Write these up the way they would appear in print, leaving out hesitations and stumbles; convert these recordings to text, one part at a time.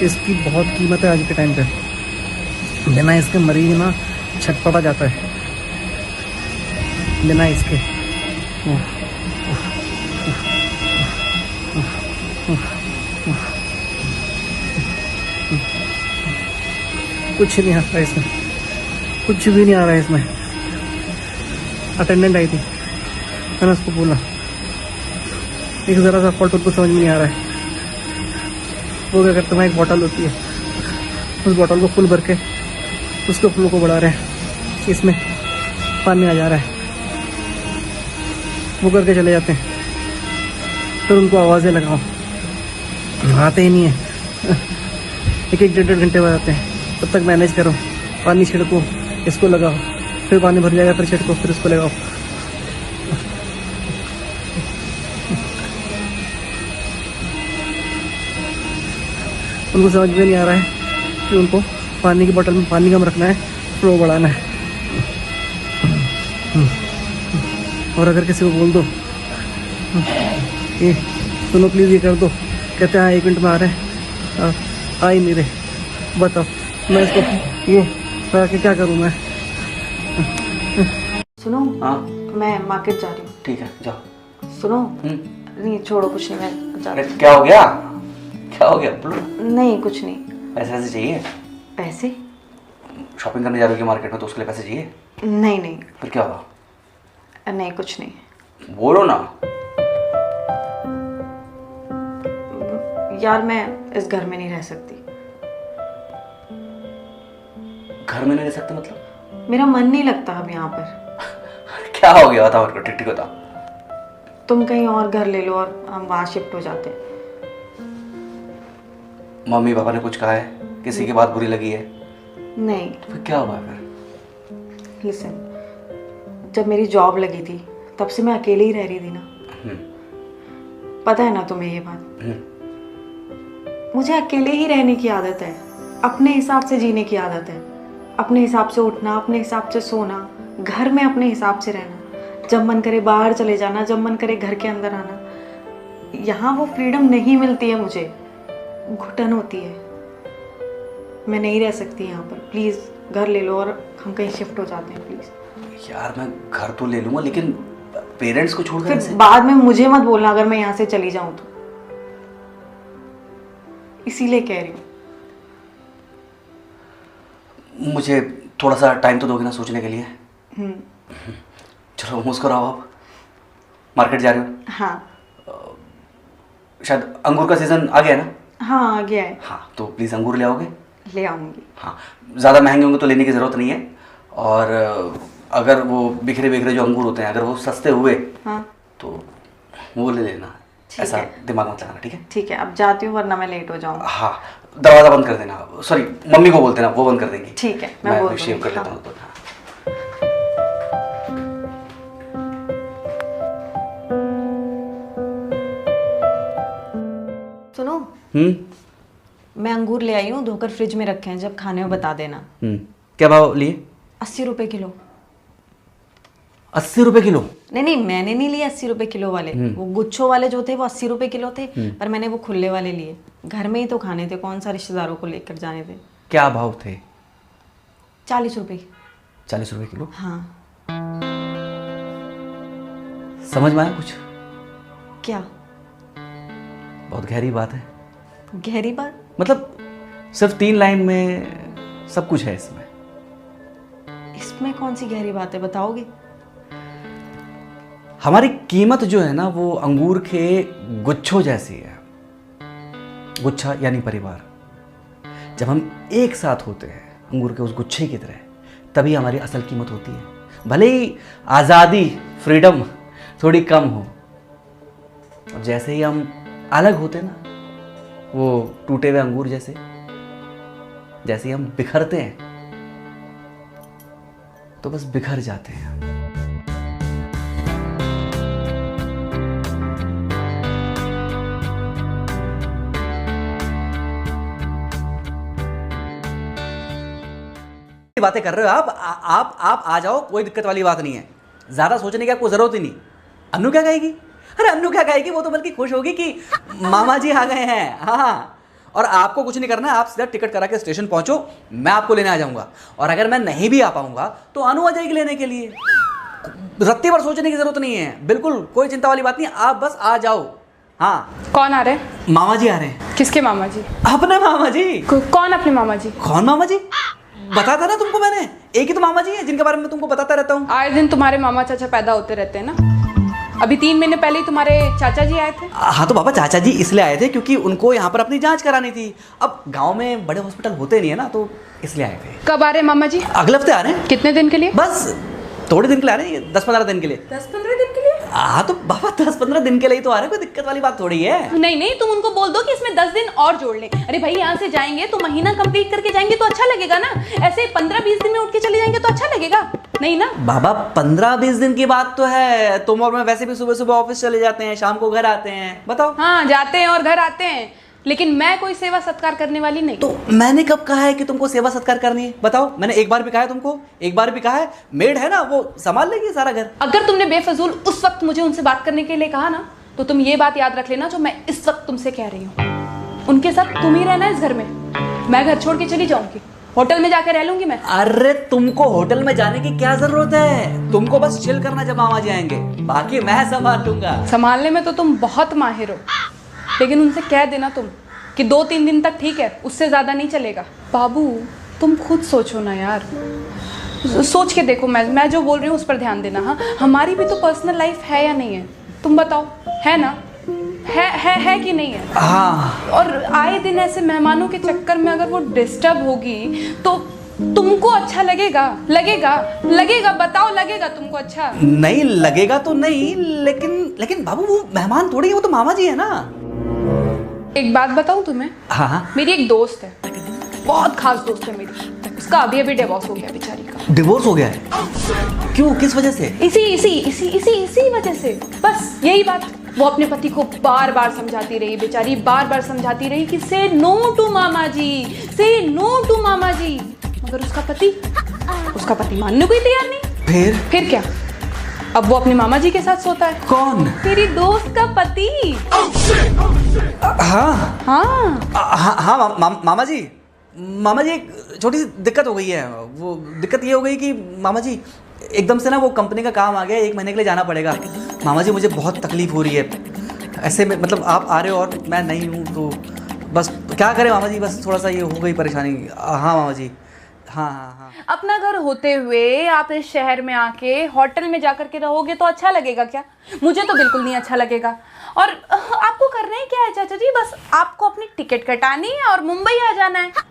इसकी बहुत कीमत है आज के टाइम पे। बिना इसके मरीज ना छटपटा जाता है, बिना इसके। कुछ नहीं आता इसमें, कुछ भी नहीं आ रहा है इसमें। अटेंडेंट आई थी, मैंने उसको बोला एक ज़रा सा फॉल्ट उनको समझ में नहीं आ रहा है। वो क्या करते हैं, एक बॉटल होती है, उस बॉटल को फुल भर के उसके फ्लो को बढ़ा रहे हैं, इसमें पानी आ जा रहा है, वो करके चले जाते हैं। फिर उनको आवाज़ें लगाओ, आते ही नहीं है। एक एक 1.5 घंटे बाद आते हैं, तब तक मैनेज करो, पानी छिड़को, इसको लगाओ, फिर पानी भर जाएगा, फिर छिड़को, फिर इसको लगाओ। उनको समझ में नहीं आ रहा है कि उनको पानी की बोतल में पानी कम रखना है, फ्लो बढ़ाना है। और अगर किसी को बोल दो ये सुनो प्लीज़ ये कर दो, कहते हैं 1 मिनट में आ रहे हैं, आ ही नहीं रहे। बताओ मैं इसको ये करा के क्या करूँ मैं? सुनो, हाँ मैं मार्केट जा रही हूँ। ठीक है जाओ। सुनो, नहीं छोड़ो, कुछ नहीं, मैं जा अरे रही क्या हो गया, क्या हो गया? हूँ। नहीं कुछ नहीं। पैसे वैसे चाहिए? पैसे? शॉपिंग करने जा रही हो मार्केट में, तो उसके लिए पैसे चाहिए? नहीं नहीं, फिर क्या होगा? नहीं कुछ नहीं। बोलो ना। यार मैं इस घर में नहीं रह सकती। घर में नहीं रह सकते मतलब? मेरा मन नहीं लगता अब यहाँ पर। क्या हो गया बताओ, ठीक ठीक बताओ। तुम कहीं और घर ले लो और हम वहाँ शिफ्ट हो जाते हैं। मम्मी पापा ने कुछ कहा है? किसी की बात बुरी लगी है? नहीं। तो फिर क्या हुआ फिर? लिसन, जब मेरी जॉब लगी थी तब से मैं अकेले ही रह रही थी ना। पता है ना तुम्हें ये बात? मुझे अकेले ही रहने की आदत है, अपने हिसाब से जीने की आदत है, अपने हिसाब से उठना, अपने हिसाब से सोना, घर में अपने हिसाब से रहना, जब मन करे बाहर चले जाना, जब मन करे घर के अंदर आना। यहाँ वो फ्रीडम नहीं मिलती है मुझे, घुटन होती है। मैं नहीं रह सकती यहाँ पर। प्लीज़ घर ले लो और हम कहीं शिफ्ट हो जाते हैं प्लीज़। यार मैं घर तो ले लूंगा, लेकिन पेरेंट्स को छोड़कर फिर ऐसे? बाद में मुझे मत बोलना अगर मैं यहाँ से चली जाऊँ तो, इसीलिए कह रही हूँ। मुझे थोड़ा सा टाइम तो दोगे ना सोचने के लिए? चलो मुस्कुराओ। आप मार्केट जा रहे हो? हाँ। शायद अंगूर का सीजन आ गया है ना? हाँ आ गया है। हाँ तो प्लीज़ अंगूर ले आओगे? ले आऊँगी। हाँ, ज़्यादा महंगे होंगे तो लेने की ज़रूरत नहीं है। और अगर वो बिखरे बिखरे जो अंगूर होते हैं, अगर वो सस्ते हुए हाँ तो वो ले लेना। ऐसा दिमाग मत लगाना, ठीक है? ठीक है, अब जाती हूँ वरना मैं लेट हो जाऊँगी। हाँ, दरवाज़ा बंद कर देना। सॉरी, मम्मी को बोल देना, वो बंद कर देंगी। ठीक है, मैं बोल शेव दूँगी। कर लेता हाँ। हूँ तो। हाँ। सुनो, मैं अंगूर ले आई हूँ, धोकर फ्रिज में रखे हैं, जब खाने में बता देना। क्या भाव लिए? 80 रुपए किलो। 80 रुपए किलो? नहीं नहीं, मैंने नहीं लिए 80 रुपए किलो वाले। वो गुच्छों वाले जो थे वो 80 रुपए किलो थे, पर मैंने वो खुले वाले लिए। घर में ही तो खाने थे, कौन सा रिश्तेदारों को लेकर जाने थे। क्या भाव थे? 40 रुपए। 40 रुपए किलो? हाँ। समझ में आया कुछ? क्या? बहुत गहरी बात है। गहरी बात? मतलब सिर्फ 3 लाइन में सब कुछ है इसमें। इसमें कौन सी गहरी बात है, बताओगे? हमारी कीमत जो है ना, वो अंगूर के गुच्छों जैसी है। गुच्छा यानी परिवार। जब हम एक साथ होते हैं अंगूर के उस गुच्छे की तरह, तभी हमारी असल कीमत होती है। भले ही आज़ादी, फ्रीडम थोड़ी कम हो, और जैसे ही हम अलग होते ना, वो टूटे हुए अंगूर जैसे, जैसे ही हम बिखरते हैं तो बस बिखर जाते हैं। बातें कर रहे हो आप आ जाओ, कोई दिक्कत वाली बात नहीं है। ज्यादा सोचने की आपको जरूरत ही नहीं। अन्नू क्या कहेगी? अरे अन्नू क्या कहेगी, वो तो बल्कि खुश होगी कि मामा जी आ गए हैं। हाँ, और आपको कुछ नहीं करना है, आप सीधा टिकट करा के स्टेशन पहुंचो, मैं आपको लेने आ जाऊंगा। और अगर मैं नहीं भी आ पाऊंगा तो अनु आ जाएगी लेने के लिए। रत्ती भर सोचने की जरूरत नहीं है, बिल्कुल कोई चिंता वाली बात नहीं, आप बस आ जाओ। हाँ। कौन आ रहे हैं? मामा जी आ रहे हैं। किसके मामा जी? अपने मामा जी। कौन अपने मामा जी? कौन मामा जी? बताता ना तुमको मैंने, एक ही तो मामा जी है जिनके बारे में तुमको बताता रहता हूँ। आए दिन तुम्हारे मामा चाचा पैदा होते रहते हैं ना। अभी 3 महीने पहले ही तुम्हारे चाचा जी आए थे। हाँ तो बाबा चाचा जी इसलिए आए थे क्योंकि उनको यहाँ पर अपनी जांच करानी थी। अब गांव में बड़े हॉस्पिटल होते नहीं है ना, तो इसलिए आए थे। कब आ रहे हैं मामा जी? अगले हफ्ते आ रहे हैं। कितने दिन के लिए? बस थोड़े दिन के लिए आ रहे हैं, 10-15 दिन के लिए। 10-15 दिन के लिए? हाँ तो बाबा 10-15 दिन के लिए ही तो आ रहे हैं, कोई दिक्कत वाली बात थोड़ी है। नहीं नहीं, तुम उनको बोल दो कि इसमें 10 दिन और जोड़ लें। अरे भाई यहाँ से जाएंगे तो महीना कंप्लीट करके जाएंगे तो अच्छा लगेगा ना, ऐसे 15-20 दिन में उठ के चले जाएंगे तो अच्छा लगेगा नहीं ना? बाबा 15-20 दिन की बात तो है, तुम और मैं वैसे भी सुबह सुबह ऑफिस चले जाते हैं, शाम को घर आते हैं, बताओ। हाँ जाते हैं और घर आते हैं, लेकिन मैं कोई सेवा सत्कार करने वाली नहीं। तो मैंने कब कहा है कि तुमको सेवा सत्कार करनी है? बताओ, मैंने एक बार भी कहा है तुमको? एक बार भी कहा है? मेड है ना, वो संभाल लेगी सारा घर। अगर तुमने बेफजूल उस वक्त मुझे उनसे बात करने के लिए कहा ना, तो तुम ये बात याद रख लेना जो मैं इस वक्त तुमसे कह रही हूँ। उनके साथ तुम ही रहना इस घर में, मैं घर छोड़ के चली जाऊंगी, होटल में जाकर रह लूंगी मैं। अरे तुमको होटल में जाने की क्या जरूरत है, तुमको बस चिल करना जब मामा जी आएंगे, बाकी मैं संभाल लूंगा। संभालने में तो तुम बहुत माहिर हो, लेकिन उनसे कह देना तुम कि 2-3 दिन तक ठीक है, उससे ज्यादा नहीं चलेगा। बाबू तुम खुद सोचो ना यार, सोच के देखो, मैं जो बोल रही हूँ उस पर ध्यान देना। हाँ हमारी भी तो पर्सनल लाइफ है या नहीं है, तुम बताओ, है ना? है कि नहीं है? हाँ। और आए दिन ऐसे मेहमानों के चक्कर में अगर वो डिस्टर्ब होगी तो तुमको अच्छा लगेगा? लगेगा बताओ, लगेगा तुमको अच्छा? नहीं लगेगा तो नहीं, लेकिन बाबू वो मेहमान थोड़ी है, वो तो मामा जी है ना। एक बात बताऊं तुम्हें? हाँ। मेरी एक दोस्त है, बहुत खास दोस्त है मेरी, उसका अभी डिवोर्स हो गया बेचारी का। डिवोर्स हो गया है? क्यों, किस वजह से? इसी वजह से, बस यही बात। वो अपने पति को बार बार समझाती रही बेचारी, बार बार समझाती रही कि से नो टू मामा जी, मगर उसका पति मानने को ही तैयार नहीं। फिर क्या, अब वो अपने मामा जी के साथ सोता है। कौन? तेरी दोस्त का पति। हाँ मामा जी एक छोटी सी दिक्कत हो गई है। वो दिक्कत ये हो गई कि मामा जी एकदम से ना वो कंपनी का काम आ गया, 1 महीने के लिए जाना पड़ेगा। मामा जी मुझे बहुत तकलीफ हो रही है ऐसे में, मतलब आप आ रहे हो और मैं नहीं हूँ, तो बस क्या करें मामा जी, बस थोड़ा सा ये हो गई परेशानी। हाँ मामा जी, हाँ। अपना घर होते हुए आप इस शहर में आके होटल में जाकर के रहोगे तो अच्छा लगेगा क्या? मुझे तो बिल्कुल नहीं अच्छा लगेगा। और आपको करना ही क्या है चाचा जी, बस आपको अपनी टिकट कटानी है और मुंबई आ जाना है।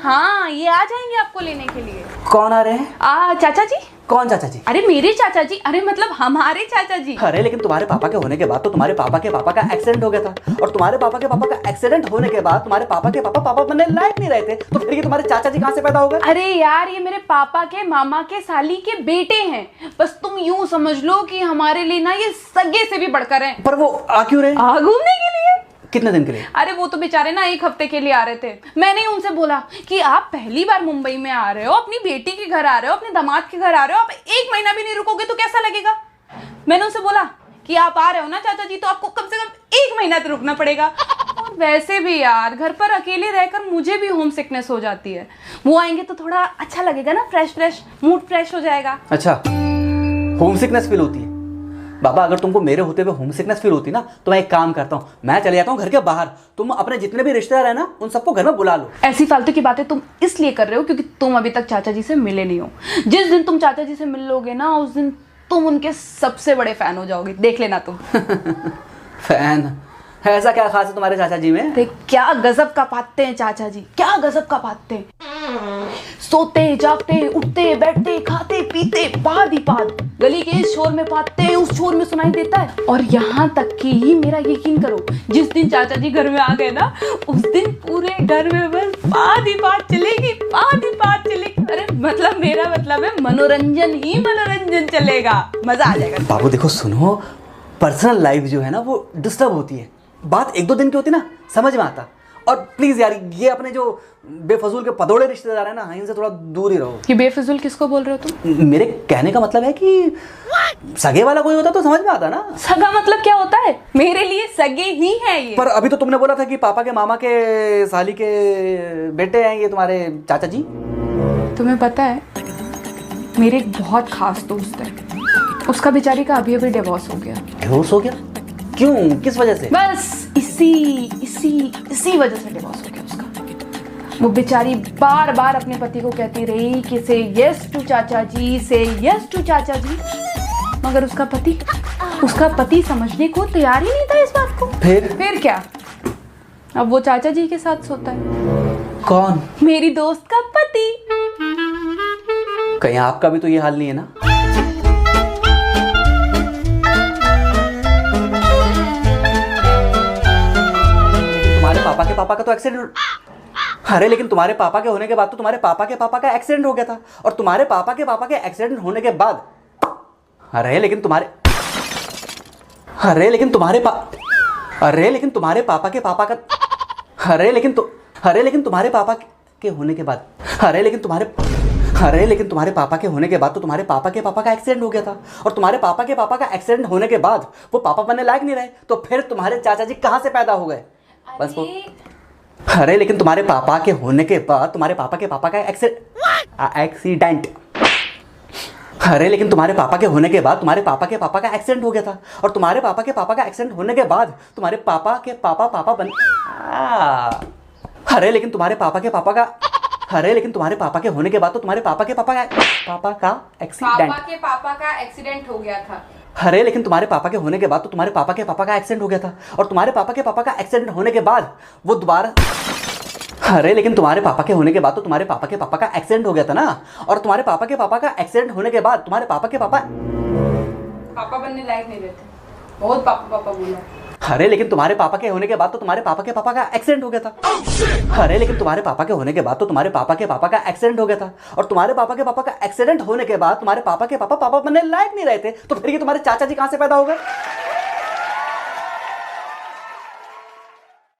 हाँ ये आ जाएंगे आपको लेने के लिए। कौन आ रहे हैं? चाचा जी। कौन चाचा जी? अरे मेरे चाचा जी, अरे मतलब हमारे चाचा जी। अरे लेकिन तुम्हारे पापा के होने के बाद तो तुम्हारे पापा के पापा का एक्सीडेंट हो गया था, और तुम्हारे पापा के पापा का एक्सीडेंट होने के बाद तुम्हारे पापा के पापा बनने लायक नहीं रहे थे, तो फिर ये तुम्हारे चाचा जी कहाँ से पैदा हो गए? अरे यार ये मेरे पापा के मामा के साली के बेटे हैं, बस तुम यूं समझ लो कि हमारे लिए ना ये सगे से भी बढ़कर हैं। पर वो आ क्यों रहे? घूमने के लिए। कितने दिन के लिए? अरे वो तो बेचारे ना 1 हफ्ते के लिए आ रहे थे। मैंने उनसे बोला कि आप पहली बार मुंबई में आ रहे हो, अपनी बेटी के घर आ रहे हो, अपने दामाद के घर आ रहे हो, आप 1 महीना भी नहीं रुकोगे तो कैसा लगेगा? मैंने उनसे बोला कि आप आ रहे हो ना चाचा जी, तो आपको कम से कम 1 महीना तो रुकना पड़ेगा। और वैसे भी यार घर पर अकेले रहकर मुझे भी होम सिकनेस हो जाती है, वो आएंगे तो थोड़ा अच्छा लगेगा ना, फ्रेश मूड फ्रेश हो जाएगा। अच्छा होम सिकनेस फील होती है? बाबा अगर तुमको मेरे होते हुए होम सिकनेस फील होती ना, तो मैं एक काम करता हूँ, मैं चले जाता हूँ घर के बाहर, तुम अपने जितने भी रिश्तेदार है ना उन सबको घर में बुला लो। ऐसी फालतू की बातें तुम इसलिए कर रहे हो क्योंकि तुम अभी तक चाचा जी से मिले नहीं हो। जिस दिन तुम चाचा जी से मिल लोगे ना, उस दिन तुम उनके सबसे बड़े फैन हो जाओगे, देख लेना तुम। फैन? ऐसा क्या खास है तुम्हारे चाचा जी में? देख क्या गजब का पाते हैं चाचा जी, क्या गजब का पाते हैं। सोते जागते उठते बैठते खाते पीते पाद ही पाद, गली के इस शोर में पाते हैं उस शोर में सुनाई देता है। और यहाँ तक कि मेरा यकीन करो, जिस दिन चाचा जी घर में आ गए ना, उस दिन पूरे घर में बस पाद ही पाद चलेगी, पाद ही पाद चलेगी। अरे मतलब मेरा मतलब है मनोरंजन ही मनोरंजन चलेगा, मजा आ जाएगा। बाबू देखो सुनो, पर्सनल लाइफ जो है ना वो डिस्टर्ब होती है, बात 1-2 दिन की होती ना समझ में आता, और प्लीज यार ये अपने जो बेफजूल के पदोड़े रिश्तेदार है ना, इनसे थोड़ा दूर ही रहो। ये बेफिजुल किसको बोल रहे हो तुम? मेरे कहने का मतलब है कि सगे वाला कोई होता तो समझ में आता ना। सगा मतलब क्या होता है? मेरे लिए सगे ही है ये। पर अभी तो तुमने बोला था कि पापा के मामा के साली के बेटे हैं ये तुम्हारे चाचा जी। तुम्हें पता है मेरे एक बहुत खास दोस्त है, उसका बेचारी का अभी अभी डिवोर्स हो गया। डिवोर्स हो गया? क्यों, किस वजह से? बस इसी वजह से डिवोर्स हो गया उसका। वो बेचारी बार बार अपने पति को कहती रही कि से यस टू चाचा जी, से यस टू चाचा जी, मगर उसका पति समझने को तैयार ही नहीं था इस बात को। फिर क्या, अब वो चाचा जी के साथ सोता है। कौन? मेरी दोस्त का पति। कहीं आपका भी तो ये हाल नहीं है ना? तुम्हारे पापा के पापा का तो एक्सीडेंट, अरे लेकिन तुम्हारे पापा के होने के बाद तो तुम्हारे पापा के पापा का एक्सीडेंट हो गया था, और तुम्हारे पापा के एक्सीडेंट होने के बाद, अरे लेकिन तुम्हारे पापा के अरे लेकिन तुम्हारे पापा के होने के बाद, अरे लेकिन तुम्हारे पापा के होने के बाद तो तुम्हारे पापा के पापा का एक्सीडेंट हो गया था, और तुम्हारे पापा के पापा का एक्सीडेंट होने के बाद वो पापा बनने लायक नहीं रहे, तो फिर तुम्हारे चाचा जी कहां से पैदा हो गए? बस वो, अरे लेकिन तुम्हारे पापा के होने के बाद तुम्हारे पापा के पापा का एक्सीडेंट, अरे लेकिन तुम्हारे पापा के होने के बाद तुम्हारे पापा के पापा का एक्सीडेंट हो गया था, और तुम्हारे पापा के पापा का एक्सीडेंट होने के बाद तुम्हारे पापा के पापा बन, अरे लेकिन तुम्हारे पापा के पापा का, अरे लेकिन तुम्हारे पापा के होने के बाद तो तुम्हारे पापा के पापा का एक्सीडेंट हो गया था, अरे लेकिन तुम्हारे पापा के होने के बाद तो तुम्हारे पापा के पापा का एक्सीडेंट हो गया था, और तुम्हारे पापा के पापा का एक्सीडेंट होने के बाद वो दोबारा, अरे लेकिन तुम्हारे पापा के होने के बाद तो तुम्हारे पापा के पापा का एक्सीडेंट हो गया था ना, और तुम्हारे पापा के पापा का एक्सीडेंट होने के बाद तुम्हारे पापा के पापा बनने लायक नहीं रहते, बहुत पापा बोला। अरे लेकिन तुम्हारे पापा के होने के बाद तो तुम्हारे पापा के पापा का एक्सीडेंट हो गया था, अरे लेकिन तुम्हारे पापा के होने के बाद तो तुम्हारे पापा के पापा का एक्सीडेंट हो गया था, और तुम्हारे पापा के पापा का एक्सीडेंट होने के बाद तुम्हारे पापा के पापा बनने लायक नहीं रहते, तो फिर ये तुम्हारे चाचा जी कहां से पैदा हो गए?